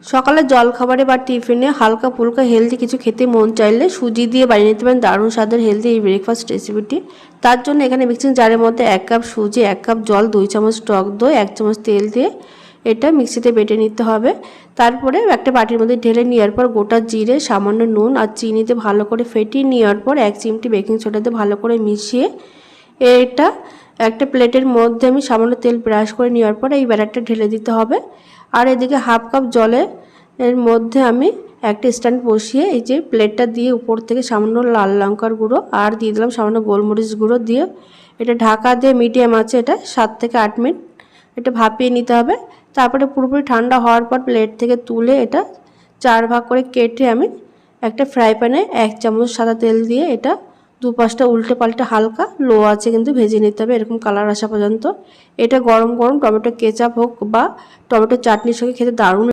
সকালে জলখাবারে বা টিফিনে হালকা ফুলকা হেলদি কিছু খেতে মন চাইলে সুজি দিয়ে বানিয়ে নিতে পারেন দারুণ স্বাদের হেলদি এই ব্রেকফাস্ট রেসিপিটি। তার জন্য এখানে মিক্সিং জারের মধ্যে 1 কাপ সুজি, 1 কাপ জল, 2 চামচ টক দই, 1 চামচ তেল দিয়ে এটা মিক্সিতে বেটে নিতে হবে। তারপরে একটা বাটির মধ্যে ঢেলে নেওয়ার পর গোটা জিরে, সামান্য নুন আর চিনিতে ভালো করে ফেটিয়ে নেওয়ার পর 1 চিমটি বেকিং সোডা দিয়ে ভালো করে মিশিয়ে এটা একটা প্লেটের মধ্যে আমি সামান্য তেল ব্রাশ করে নেওয়ার পর এই ব্যাটারটা ঢেলে দিতে হবে। আর এদিকে হাফ কাপ জলে এর মধ্যে আমি একটা স্ট্যান্ড বসিয়ে এই যে প্লেটটা দিয়ে উপর থেকে সামান্য লাল লঙ্কার গুঁড়ো আর দিয়ে দিলাম সামান্য গোলমরিচ গুঁড়ো দিয়ে এটা ঢাকা দিয়ে মিডিয়াম আছে এটা 7 থেকে 8 মিনিট এটা ভাপিয়ে নিতে হবে। তারপরে পুরোপুরি ঠান্ডা হওয়ার পর প্লেট থেকে তুলে এটা 4 ভাগ করে কেটে আমি একটা ফ্রাই প্যানে 1 চামচ সাদা তেল দিয়ে এটা দুপাশটা উল্টে পাল্টে হালকা লো আছে কিন্তু ভেজে নিতে হবে এরকম কালার আসা পর্যন্ত। এটা গরম গরম টমেটো কেচাপ হোক বা টমেটো চাটনির সঙ্গে খেতে দারুণ